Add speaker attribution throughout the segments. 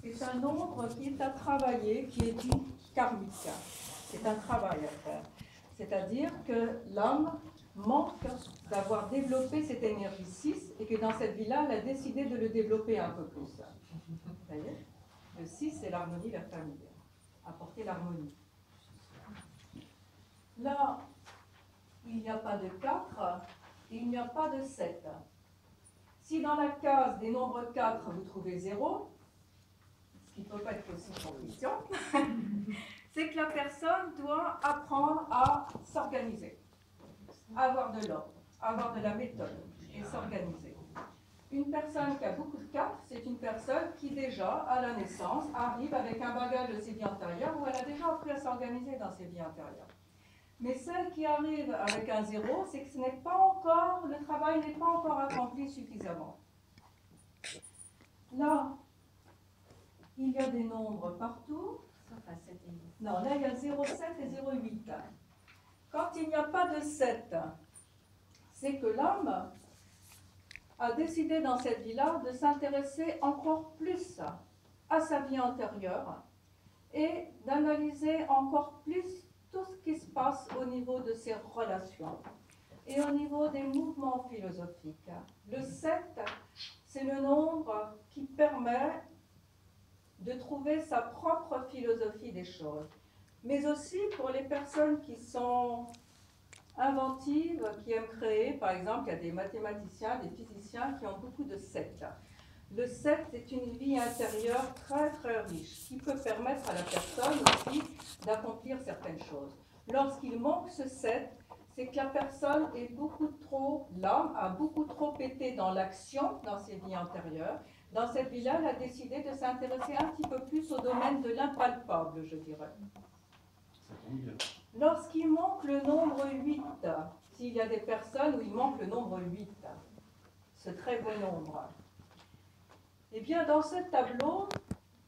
Speaker 1: c'est un nombre qui est à travailler, qui est dit karmique. C'est un travail à faire. C'est-à-dire que l'âme manque d'avoir développé cette énergie 6 et que dans cette vie-là, elle a décidé de le développer un peu plus. Vous voyez ? Le 6, c'est l'harmonie, la famille. Apporter l'harmonie. Là, il n'y a pas de 4, il n'y a pas de 7. Si dans la case des nombres 4, vous trouvez 0, ce qui ne peut pas être possible en question, c'est que la personne doit apprendre à s'organiser, avoir de l'ordre, avoir de la méthode et s'organiser. Une personne qui a beaucoup de 4, c'est une personne qui déjà, à la naissance, arrive avec un bagage de ses vies antérieures où elle a déjà appris à s'organiser dans ses vies antérieures. Mais celle qui arrive avec un 0, c'est que ce n'est pas encore, le travail n'est pas encore accompli suffisamment. Là, il y a des nombres partout. Non, là, il y a 0,7 et 0,8. Quand il n'y a pas de 7, c'est que l'homme a décidé dans cette vie-là de s'intéresser encore plus à sa vie antérieure et d'analyser encore plus tout ce qui se passe au niveau de ses relations et au niveau des mouvements philosophiques. Le 7, c'est le nombre qui permet de trouver sa propre philosophie des choses. Mais aussi pour les personnes qui sont inventives, qui aiment créer, par exemple, il y a des mathématiciens, des physiciens qui ont beaucoup de 7. Le 7 est une vie intérieure très très riche qui peut permettre à la personne aussi d'accomplir certaines choses. Lorsqu'il manque ce 7, c'est que la personne est beaucoup trop, l'âme a beaucoup trop été dans l'action dans ses vies antérieures. Dans cette vie-là, elle a décidé de s'intéresser un petit peu plus au domaine de l'impalpable, je dirais. Lorsqu'il manque le nombre 8, s'il y a des personnes où il manque le nombre 8, ce très beau nombre, eh bien, dans ce tableau,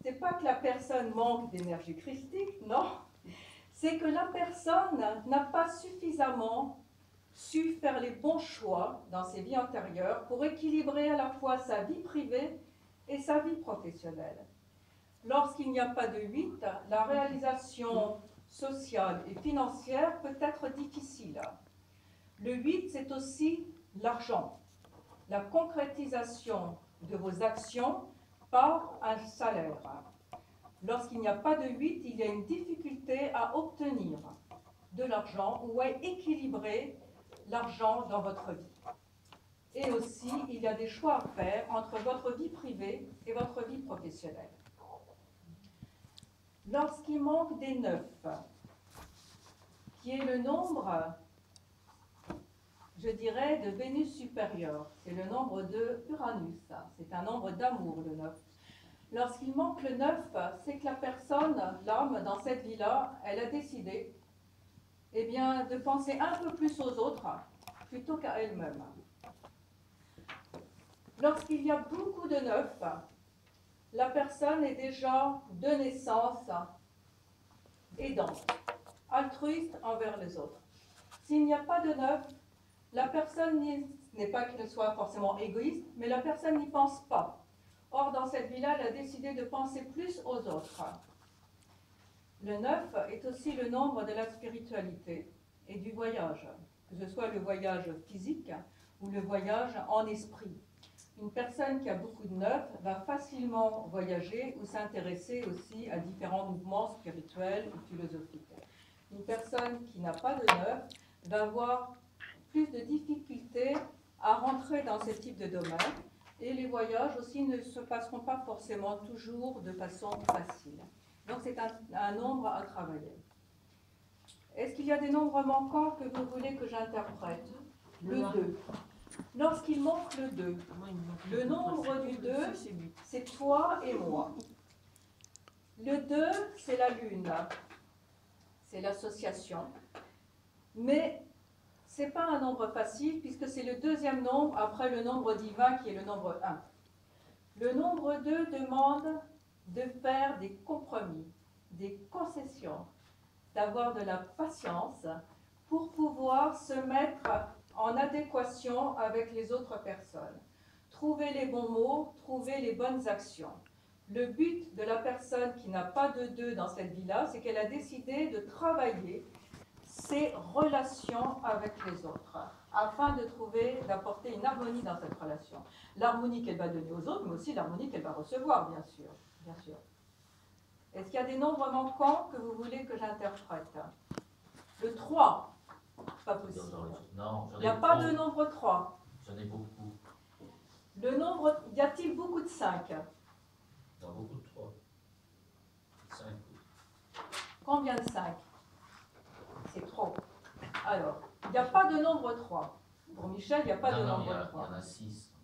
Speaker 1: ce n'est pas que la personne manque d'énergie christique, non. C'est que la personne n'a pas suffisamment su faire les bons choix dans ses vies antérieures pour équilibrer à la fois sa vie privée et sa vie professionnelle. Lorsqu'il n'y a pas de 8, la réalisation sociale et financière peut être difficile. Le 8, c'est aussi l'argent, la concrétisation de vos actions par un salaire. Lorsqu'il n'y a pas de 8, il y a une difficulté à obtenir de l'argent ou à équilibrer l'argent dans votre vie. Et aussi, il y a des choix à faire entre votre vie privée et votre vie professionnelle. Lorsqu'il manque des 9, qui est le nombre, je dirais, de Vénus supérieure, c'est le nombre de Uranus, c'est un nombre d'amour, le 9. Lorsqu'il manque le 9, c'est que la personne, l'âme, dans cette vie-là, elle a décidé eh bien, de penser un peu plus aux autres plutôt qu'à elle-même. Lorsqu'il y a beaucoup de 9, la personne est déjà de naissance aidante, altruiste envers les autres. S'il n'y a pas de 9, la personne n'est pas qu'elle soit forcément égoïste, mais la personne n'y pense pas. Or, dans cette vie-là, elle a décidé de penser plus aux autres. Le 9 est aussi le nombre de la spiritualité et du voyage, que ce soit le voyage physique ou le voyage en esprit. Une personne qui a beaucoup de 9 va facilement voyager ou s'intéresser aussi à différents mouvements spirituels ou philosophiques. Une personne qui n'a pas de 9 va avoir plus de difficultés à rentrer dans ce type de domaine. Et les voyages aussi ne se passeront pas forcément toujours de façon facile. Donc c'est un nombre à travailler. Est-ce qu'il y a des nombres manquants que vous voulez que j'interprète? Le 2. Lorsqu'il manque le 2, le nombre du 2, c'est toi et moi. Le 2, c'est la lune, c'est l'association. Mais ce n'est pas un nombre facile puisque c'est le deuxième nombre après le nombre divin qui est le nombre 1. Le nombre 2 demande de faire des compromis, des concessions, d'avoir de la patience pour pouvoir se mettre en adéquation avec les autres personnes. Trouver les bons mots, trouver les bonnes actions. Le but de la personne qui n'a pas de 2 dans cette vie-là, c'est qu'elle a décidé de travailler ses relations avec les autres, afin de trouver, d'apporter une harmonie dans cette relation. L'harmonie qu'elle va donner aux autres, mais aussi l'harmonie qu'elle va recevoir, bien sûr. Bien sûr. Est-ce qu'il y a des nombres manquants que vous voulez que j'interprète? Le 3, pas possible.
Speaker 2: Non,
Speaker 1: il n'y a pas de nombre 3.
Speaker 2: J'en ai beaucoup.
Speaker 1: Le nombre, y a-t-il beaucoup de 5?
Speaker 2: Non, beaucoup de 3. 5.
Speaker 1: Combien de 5? C'est trop. Alors, il n'y a pas de nombre 3. Pour Michel, il n'y a pas de nombre 3.
Speaker 2: Il y en a 6.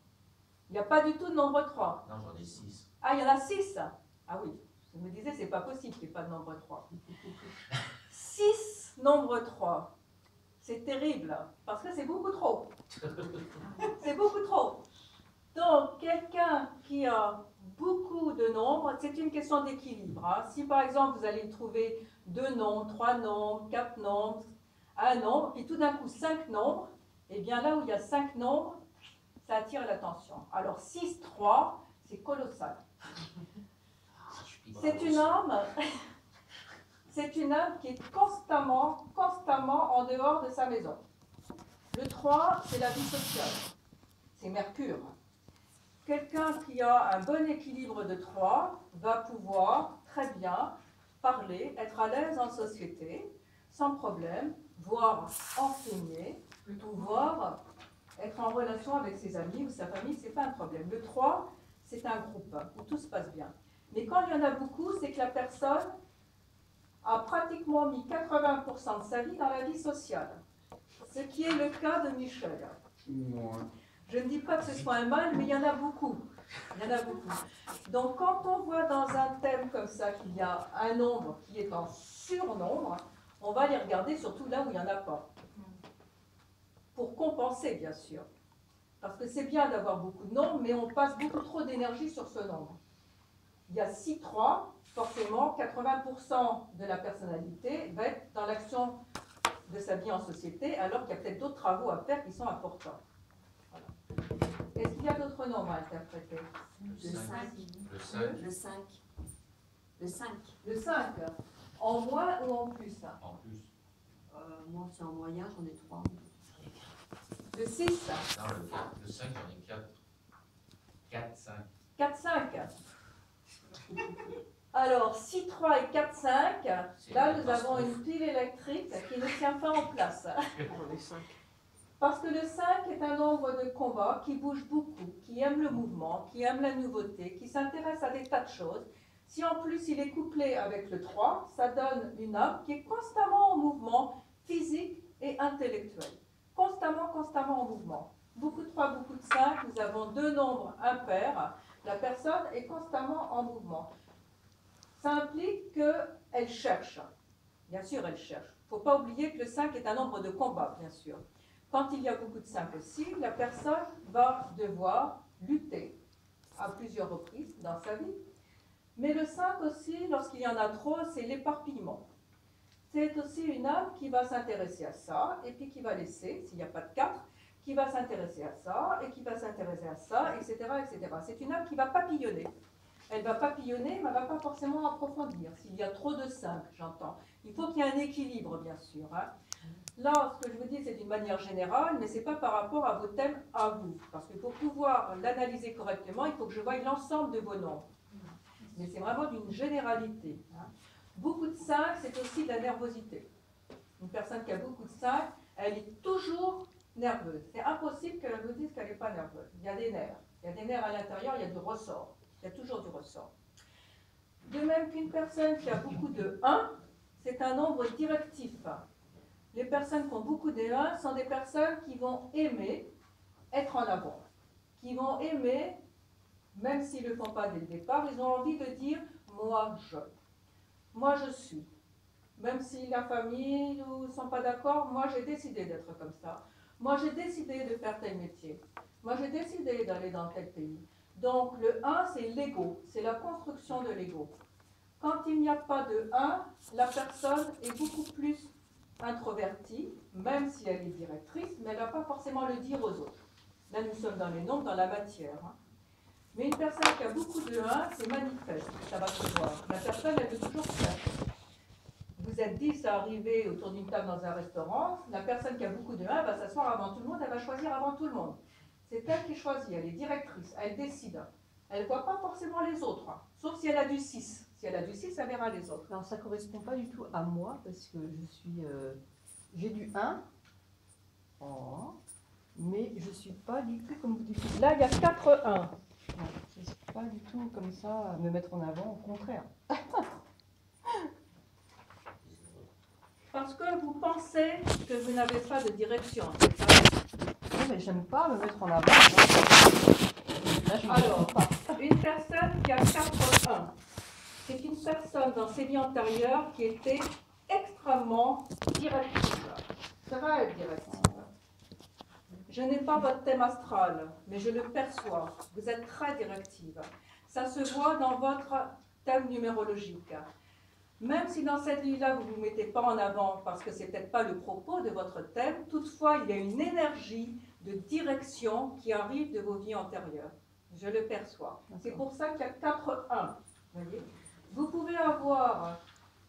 Speaker 1: Il n'y a pas du tout de nombre 3.
Speaker 2: Non, j'en ai 6.
Speaker 1: Ah, il y en a 6. Ah oui, je me disais, c'est pas possible qu'il n'y ait pas de nombre 3. 6 nombre 3. C'est terrible, parce que c'est beaucoup trop. C'est beaucoup trop. Donc, quelqu'un qui a beaucoup de nombres, c'est une question d'équilibre. Hein. Si par exemple, vous allez trouver 2 nombres, 3 nombres, 4 nombres, un nombre, puis tout d'un coup 5 nombres, et bien là où il y a 5 nombres, ça attire l'attention. Alors 6, 3, c'est colossal. C'est une âme, qui est constamment en dehors de sa maison. Le 3, c'est la vie sociale. C'est Mercure. Quelqu'un qui a un bon équilibre de 3 va pouvoir très bien parler, être à l'aise en société, sans problème, voire enseigner, voire être en relation avec ses amis ou sa famille, ce n'est pas un problème. Le 3, c'est un groupe où tout se passe bien. Mais quand il y en a beaucoup, c'est que la personne a pratiquement mis 80% de sa vie dans la vie sociale. Ce qui est le cas de Michel. Je ne dis pas que ce soit un mal, mais il y en a beaucoup. Il y en a beaucoup. Donc, quand on voit dans un thème comme ça qu'il y a un nombre qui est en surnombre, on va les regarder surtout là où il n'y en a pas. Pour compenser, bien sûr. Parce que c'est bien d'avoir beaucoup de nombres, mais on passe beaucoup trop d'énergie sur ce nombre. Il y a 6, 3, forcément, 80% de la personnalité va être dans l'action de sa vie en société, alors qu'il y a peut-être d'autres travaux à faire qui sont importants. Voilà. Est-ce qu'il y a d'autres nombres à interpréter?
Speaker 2: Le 5.
Speaker 3: Le 5. Le 5.
Speaker 1: Le 5. En moins ou en plus?
Speaker 2: En plus.
Speaker 3: Moi, c'est en moyen, j'en ai 3.
Speaker 1: Le 6.
Speaker 2: Non, le 5, j'en ai 4. 4, 5.
Speaker 1: 4, 5. Alors, 6, 3 et 4, 5, là nous avons une pile électrique qui ne tient pas en place. Parce que le 5 est un nombre de combat qui bouge beaucoup, qui aime le mouvement, qui aime la nouveauté, qui s'intéresse à des tas de choses. Si en plus il est couplé avec le 3, ça donne une âme qui est constamment en mouvement physique et intellectuel. Constamment en mouvement. Beaucoup de 3, beaucoup de 5, nous avons 2 nombres impairs. La personne est constamment en mouvement. Ça implique qu'elle cherche. Bien sûr, elle cherche. Il ne faut pas oublier que le 5 est un nombre de combat, bien sûr. Quand il y a beaucoup de 5 aussi, la personne va devoir lutter à plusieurs reprises dans sa vie. Mais le 5 aussi, lorsqu'il y en a trop, c'est l'éparpillement. C'est aussi une âme qui va s'intéresser à ça, et puis qui va laisser, s'il n'y a pas de 4, qui va s'intéresser à ça, et qui va s'intéresser à ça, etc., etc. C'est une âme qui va papillonner. Elle va papillonner, mais elle ne va pas forcément approfondir. S'il y a trop de 5, j'entends. Il faut qu'il y ait un équilibre, bien sûr. Hein. Là, ce que je vous dis, c'est d'une manière générale, mais ce n'est pas par rapport à vos thèmes à vous. Parce que pour pouvoir l'analyser correctement, il faut que je voie l'ensemble de vos nombres. Mais c'est vraiment d'une généralité. Hein. Beaucoup de 5, c'est aussi de la nervosité. Une personne qui a beaucoup de 5, elle est toujours nerveuse. C'est impossible qu'elle vous dise qu'elle n'est pas nerveuse. Il y a des nerfs. Il y a des nerfs à l'intérieur, il y a du ressort. Il y a toujours du ressort. De même qu'une personne qui a beaucoup de 1, c'est un nombre directif. Les personnes qui ont beaucoup de 1 sont des personnes qui vont aimer être en avant, qui vont aimer, même s'ils ne le font pas dès le départ, ils ont envie de dire « moi je suis ». Même si la famille ne sont pas d'accord, moi j'ai décidé d'être comme ça. Moi j'ai décidé de faire tel métier. Moi j'ai décidé d'aller dans tel pays. Donc le 1, c'est l'ego, c'est la construction de l'ego. Quand il n'y a pas de 1, la personne est beaucoup plus introvertie, même si elle est directrice, mais elle ne va pas forcément le dire aux autres. Là, nous sommes dans les nombres, dans la matière. Hein. Mais une personne qui a beaucoup de 1, c'est manifeste, ça va se voir. La personne, elle veut toujours faire. Vous êtes 10 à arriver autour d'une table dans un restaurant, la personne qui a beaucoup de 1 va s'asseoir avant tout le monde, elle va choisir avant tout le monde. C'est elle qui choisit, elle est directrice, elle décide. Elle ne voit pas forcément les autres, sauf si elle a du 6. Si elle a du 6, elle verra les autres.
Speaker 4: Alors ça ne correspond pas du tout à moi, parce que j'ai du 1, mais je ne suis pas du tout comme vous dites.
Speaker 1: Là, il y a 4 1.
Speaker 4: Je ne suis pas du tout comme ça à me mettre en avant, au contraire.
Speaker 1: Parce que vous pensez que vous n'avez pas de direction.
Speaker 4: Non, mais j'aime pas me mettre en avant. Là, je
Speaker 1: Alors, une personne qui a 4 1, c'est une personne dans ses vies antérieures qui était extrêmement directive, très directive. Je n'ai pas votre thème astral, mais je le perçois. Vous êtes très directive. Ça se voit dans votre thème numérologique. Même si dans cette vie-là, vous ne vous mettez pas en avant, parce que ce n'est peut-être pas le propos de votre thème, toutefois, il y a une énergie de direction qui arrive de vos vies antérieures. Je le perçois. C'est pour ça qu'il y a 4 1. Voyez, vous pouvez avoir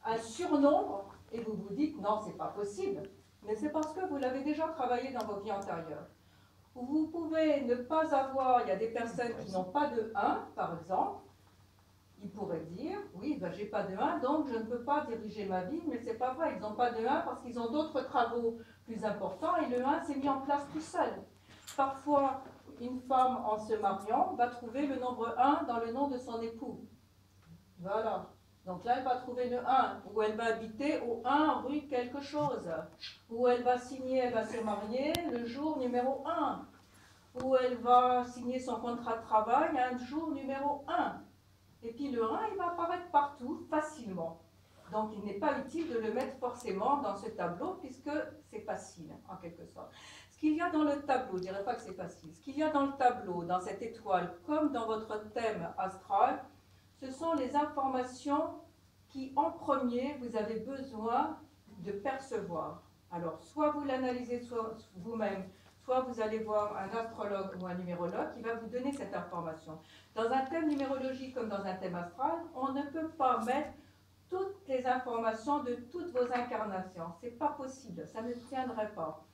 Speaker 1: un surnombre et vous vous dites non, c'est pas possible. Mais c'est parce que vous l'avez déjà travaillé dans vos vies antérieures. Vous pouvez ne pas avoir, il y a des personnes qui n'ont pas de 1, par exemple. Ils pourraient dire, oui, ben, j'ai pas de 1, donc je ne peux pas diriger ma vie, mais c'est pas vrai, ils n'ont pas de 1 parce qu'ils ont d'autres travaux plus importants et le 1 s'est mis en place tout seul. Parfois, une femme en se mariant va trouver le nombre 1 dans le nom de son époux. Voilà. Donc là, elle va trouver le 1, où elle va habiter au 1 rue quelque chose, où elle va signer, elle va se marier le jour numéro 1, où elle va signer son contrat de travail un jour numéro 1. Et puis le 1, il va apparaître partout, facilement. Donc il n'est pas utile de le mettre forcément dans ce tableau, puisque c'est facile, en quelque sorte. Ce qu'il y a dans le tableau, je ne dirais pas que c'est facile, ce qu'il y a dans le tableau, dans cette étoile, comme dans votre thème astral, ce sont les informations qui, en premier, vous avez besoin de percevoir. Alors, soit vous l'analysez vous-même, soit vous allez voir un astrologue ou un numérologue qui va vous donner cette information. Dans un thème numérologique comme dans un thème astral, on ne peut pas mettre toutes les informations de toutes vos incarnations. Ce n'est pas possible, ça ne tiendrait pas.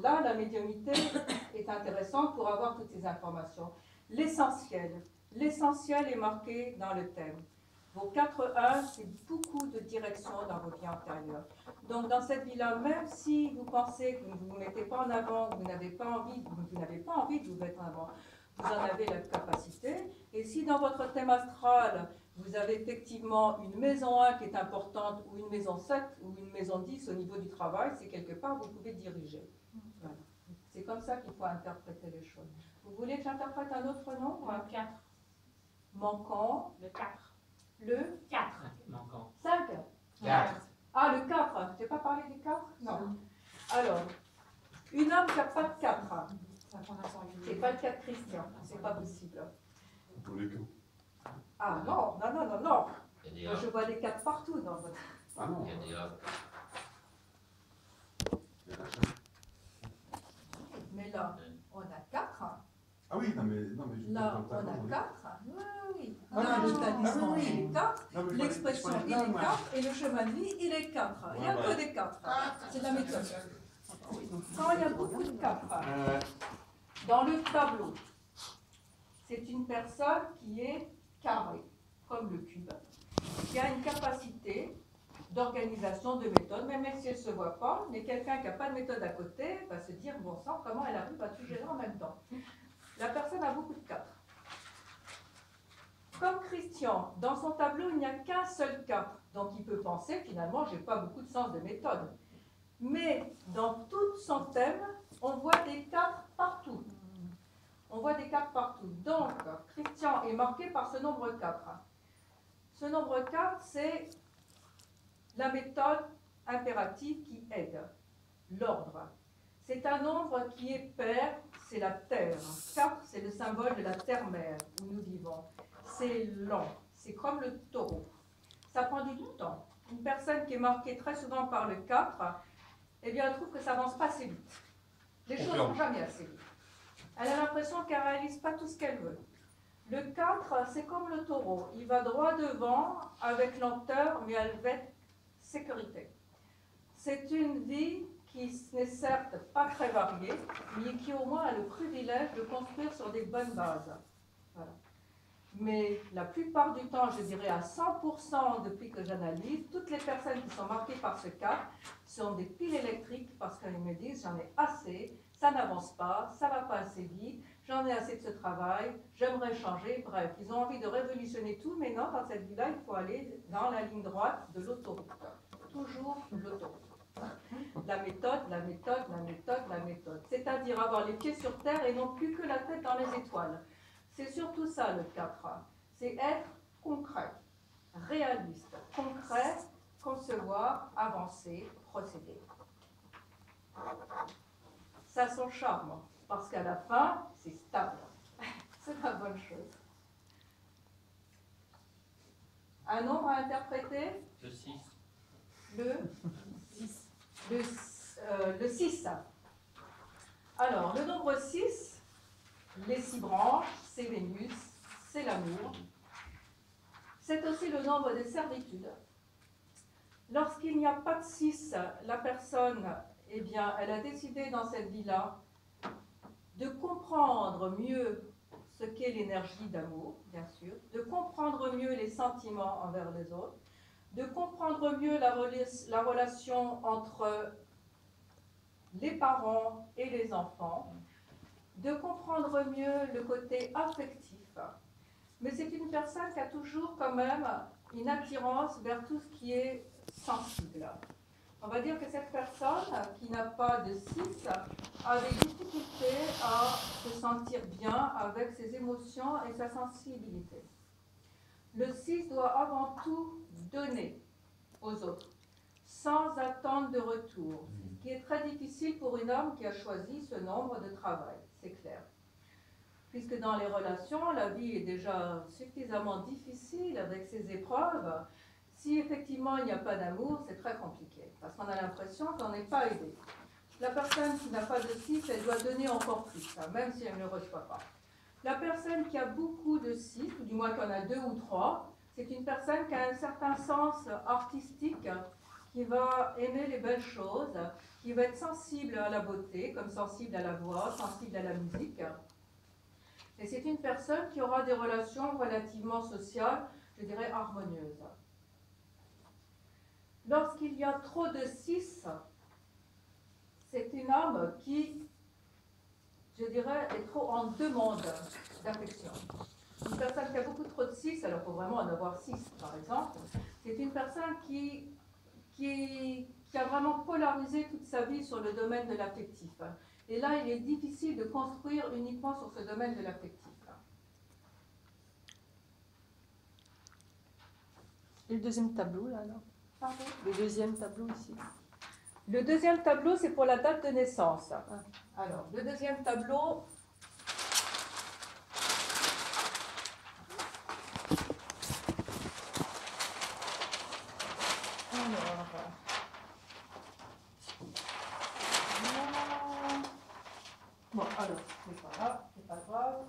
Speaker 1: Là, la médiumnité est intéressante pour avoir toutes ces informations. L'essentiel est marqué dans le thème. Vos 4 1, c'est beaucoup de direction dans vos vies antérieures. Donc, dans cette vie-là, même si vous pensez que vous ne vous mettez pas en avant, que vous n'avez pas envie de vous mettre en avant, vous en avez la capacité. Et si dans votre thème astral, vous avez effectivement une maison 1 qui est importante, ou une maison 7, ou une maison 10 au niveau du travail, c'est quelque part, vous pouvez diriger. Voilà. C'est comme ça qu'il faut interpréter les choses. Vous voulez que j'interprète un autre nombre?
Speaker 5: 4.
Speaker 1: Manquant.
Speaker 5: Le 4.
Speaker 1: Le
Speaker 5: 4.
Speaker 2: Manquant.
Speaker 1: 5.
Speaker 2: 4.
Speaker 1: Ah, le 4. Je n'ai pas parlé du 4? Non. Alors, une âme qui n'a pas de 4. C'est pas le cas de Christian. C'est pas possible. Ah non.
Speaker 2: Il y a des
Speaker 1: Je vois des 4 partout dans votre...
Speaker 6: Ah non.
Speaker 2: Il y a des A.
Speaker 1: Mais là, on a 4.
Speaker 6: Ah oui, non mais je
Speaker 1: Là, on a 4. Oui. Là, le talisman, il est 4. L'expression, il est 4. Et le chemin de vie, il est 4. Il n'y a que des 4. C'est de la méthode. Quand il y a beaucoup de 4 dans le tableau, c'est une personne qui est carrée, comme le cube, qui a une capacité d'organisation, de méthode, même si elle ne se voit pas, mais quelqu'un qui n'a pas de méthode à côté va se dire, bon sang, comment elle arrive à tout gérer en même temps? La personne a beaucoup de 4. Comme Christian, dans son tableau, il n'y a qu'un seul 4. Donc il peut penser, finalement, je n'ai pas beaucoup de sens de méthode. Mais dans tout son thème, on voit des 4 partout. On voit des 4 partout. Donc, Christian est marqué par ce nombre 4. Ce nombre 4, c'est la méthode impérative qui aide, l'ordre. C'est un nombre qui est pair, c'est la terre. 4, c'est le symbole de la terre-mère où nous vivons. C'est lent, c'est comme le taureau. Ça prend du temps. Une personne qui est marquée très souvent par le 4, eh bien, elle trouve que ça avance pas assez vite. Les choses ne vont jamais assez vite. Elle a l'impression qu'elle ne réalise pas tout ce qu'elle veut. Le 4, c'est comme le taureau. Il va droit devant avec lenteur, mais avec sécurité. C'est une vie qui n'est certes pas très variée, mais qui au moins a le privilège de construire sur des bonnes bases. Voilà. Mais la plupart du temps, je dirais à 100% depuis que j'analyse, toutes les personnes qui sont marquées par ce cas sont des piles électriques parce qu'ils me disent j'en ai assez, ça n'avance pas, ça ne va pas assez vite, j'en ai assez de ce travail, j'aimerais changer, bref, ils ont envie de révolutionner tout, mais non, dans cette vie-là, il faut aller dans la ligne droite de l'autoroute. Toujours l'autoroute. La méthode, la méthode, la méthode, la méthode. C'est-à-dire avoir les pieds sur terre et non plus que la tête dans les étoiles. C'est surtout ça le 4. C'est être concret, réaliste, concret, concevoir, avancer, procéder. Ça a son charme, parce qu'à la fin, c'est stable. C'est la bonne chose. Un nombre à interpréter?
Speaker 2: Le 6.
Speaker 1: Le 6. Alors, le nombre 6, les 6 branches, c'est Vénus, c'est l'amour. C'est aussi le nombre des servitudes. Lorsqu'il n'y a pas de 6, la personne, eh bien, elle a décidé dans cette vie-là de comprendre mieux ce qu'est l'énergie d'amour, bien sûr, de comprendre mieux les sentiments envers les autres, de comprendre mieux la relation entre les parents et les enfants, de comprendre mieux le côté affectif. Mais c'est une personne qui a toujours quand même une attirance vers tout ce qui est sensible. On va dire que cette personne qui n'a pas de 6 a des difficultés à se sentir bien avec ses émotions et sa sensibilité. Le 6 doit avant tout donner aux autres, sans attente de retour, ce qui est très difficile pour un homme qui a choisi ce nombre de travail, c'est clair. Puisque dans les relations, la vie est déjà suffisamment difficile avec ses épreuves. Si effectivement il n'y a pas d'amour, c'est très compliqué, parce qu'on a l'impression qu'on n'est pas aidé. La personne qui n'a pas de 6, elle doit donner encore plus, même si elle ne reçoit pas. La personne qui a beaucoup de 6, ou du moins qui en a 2 ou 3, c'est une personne qui a un certain sens artistique, qui va aimer les belles choses, qui va être sensible à la beauté, comme sensible à la voix, sensible à la musique. Et c'est une personne qui aura des relations relativement sociales, je dirais harmonieuses. Lorsqu'il y a trop de 6, c'est une âme qui, je dirais, est trop en demande d'affection. Une personne qui a beaucoup trop de 6, alors il faut vraiment en avoir 6 par exemple, c'est une personne qui a vraiment polarisé toute sa vie sur le domaine de l'affectif. Et là, il est difficile de construire uniquement sur ce domaine de l'affectif.
Speaker 4: Et le deuxième tableau, là, alors?
Speaker 1: Pardon ?
Speaker 4: Le deuxième tableau ici.
Speaker 1: Le deuxième tableau, c'est pour la date de naissance. Alors, le deuxième tableau... Bon, alors, c'est pas là, c'est pas grave.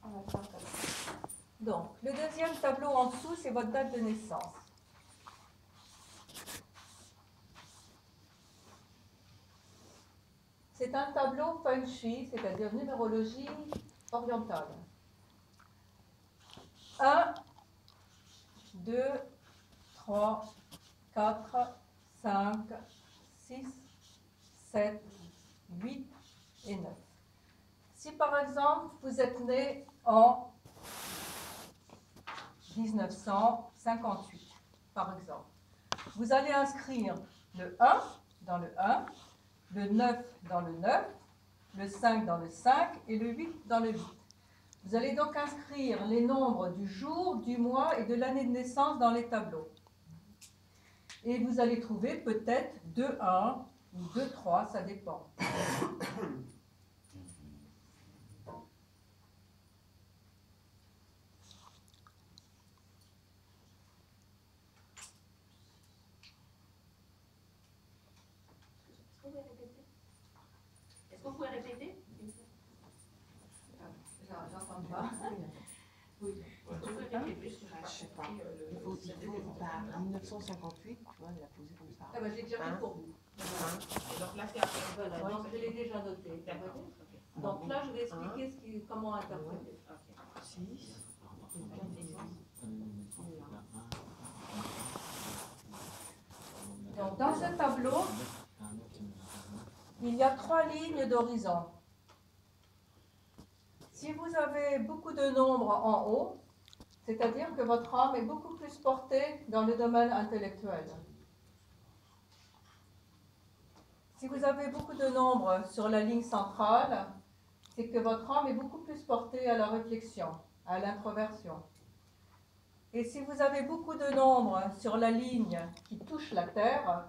Speaker 1: On va faire comme ça. Donc, le deuxième tableau en dessous, c'est votre date de naissance. C'est un tableau feng shui, c'est-à-dire numérologie orientale. 1, 2, 3, 4, 5, 6, 7, 8 et 9. Si par exemple vous êtes né en 1958, par exemple, vous allez inscrire le 1 dans le 1, le 9 dans le 9, le 5 dans le 5 et le 8 dans le 8. Vous allez donc inscrire les nombres du jour, du mois et de l'année de naissance dans les tableaux. Et vous allez trouver peut-être 2-1 ou 2-3, ça dépend.
Speaker 3: Est-ce que vous pouvez répéter?
Speaker 1: J'entends pas.
Speaker 4: en 1958, tu vois, elle a posé comme ça.
Speaker 1: Ah ben, j'ai déjà fait pour vous.
Speaker 5: Donc là, c'est après.
Speaker 1: Voilà, donc je l'ai déjà noté.
Speaker 5: D'accord.
Speaker 1: Donc là, je vais expliquer comment interpréter.
Speaker 4: 6.
Speaker 1: Donc, dans ce tableau, il y a 3 lignes d'horizon. Si vous avez beaucoup de nombres en haut, c'est-à-dire que votre âme est beaucoup plus portée dans le domaine intellectuel. Si vous avez beaucoup de nombres sur la ligne centrale, c'est que votre âme est beaucoup plus portée à la réflexion, à l'introversion. Et si vous avez beaucoup de nombres sur la ligne qui touche la Terre,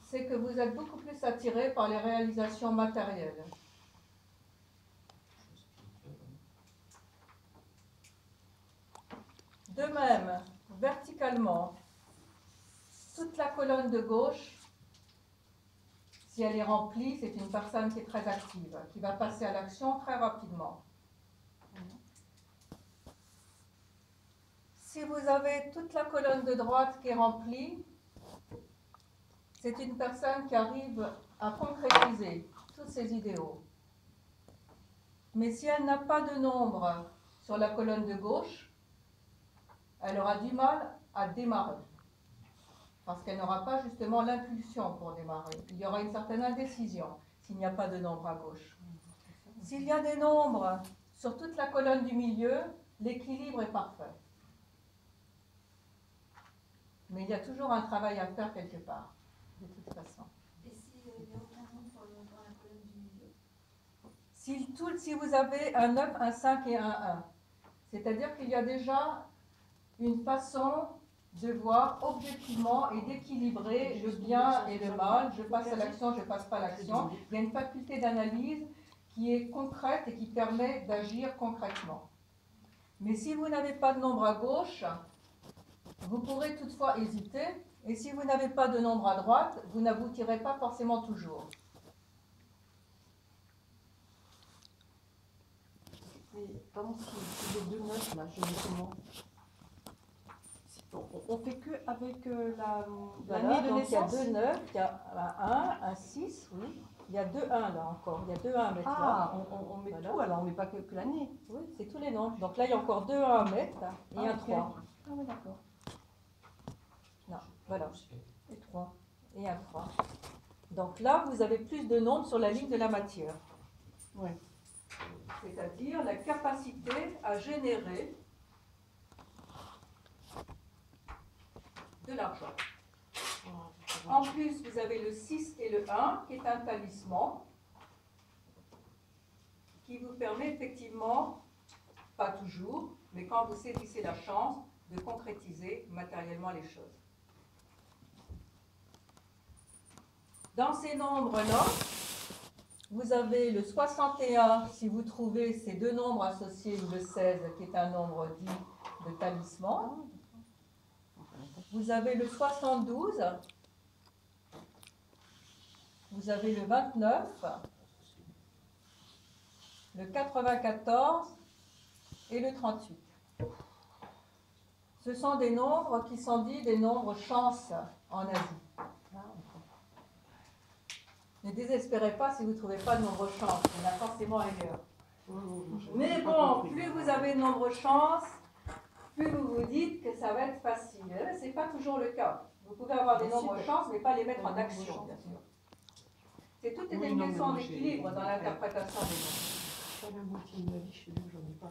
Speaker 1: c'est que vous êtes beaucoup plus attiré par les réalisations matérielles. De même, verticalement, toute la colonne de gauche, si elle est remplie, c'est une personne qui est très active, qui va passer à l'action très rapidement. Si vous avez toute la colonne de droite qui est remplie, c'est une personne qui arrive à concrétiser tous ses idéaux. Mais si elle n'a pas de nombre sur la colonne de gauche, elle aura du mal à démarrer. Parce qu'elle n'aura pas justement l'impulsion pour démarrer. Il y aura une certaine indécision s'il n'y a pas de nombre à gauche. S'il y a des nombres sur toute la colonne du milieu, l'équilibre est parfait. Mais il y a toujours un travail à faire quelque part, de toute façon.
Speaker 3: Et s'il n'y a aucun nombre dans la colonne du milieu?
Speaker 1: Si vous avez un 9, un 5 et un 1, c'est-à-dire qu'il y a déjà une façon de voir objectivement et d'équilibrer le bien et le mal. Je passe à l'action, je ne passe pas à l'action. Il y a une faculté d'analyse qui est concrète et qui permet d'agir concrètement. Mais si vous n'avez pas de nombre à gauche, vous pourrez toutefois hésiter. Et si vous n'avez pas de nombre à droite, vous n'aboutirez pas forcément toujours.
Speaker 4: Mais par exemple, si j'ai 2 notes, là, je mets comment? On fait que avec
Speaker 1: Voilà,
Speaker 4: l'année de
Speaker 1: donc il y a
Speaker 4: naissance.
Speaker 1: 2 9, il y a un 1, un 6, oui. Il y a 2 1 là encore, il y a 2 1 à mettre là.
Speaker 4: Ah, on met
Speaker 1: Voilà.
Speaker 4: tout, alors on met pas que l'année.
Speaker 1: Oui, c'est tous les nombres. Donc là, il y a encore 2 1 à mettre et un
Speaker 4: ok.
Speaker 1: 3.
Speaker 4: Ah oui, d'accord.
Speaker 1: Non, voilà. Et 3. Et un 3. Donc là, vous avez plus de nombres sur la ligne de la matière.
Speaker 4: Oui.
Speaker 1: C'est-à-dire la capacité à générer de l'argent. En plus, vous avez le 6 et le 1 qui est un talisman qui vous permet effectivement, pas toujours, mais quand vous saisissez la chance, de concrétiser matériellement les choses. Dans ces nombres-là, vous avez le 61, si vous trouvez ces 2 nombres associés, ou le 16, qui est un nombre dit de talisman. Vous avez le 72, vous avez le 29, le 94 et le 38. Ce sont des nombres qui sont dits des nombres chance en Asie. Ne désespérez pas si vous ne trouvez pas de nombre chance, il y en a forcément ailleurs. Mais bon, plus vous avez de nombre chance, plus vous vous dites que ça va être facile. Ce n'est pas toujours le cas. Vous pouvez avoir des nombres chance, mais pas les mettre en action, bien sûr. C'est toute une question d'équilibre dans l'interprétation des nombres.
Speaker 4: Pas la moitié de ma vie, je sais bien que j'en ai pas.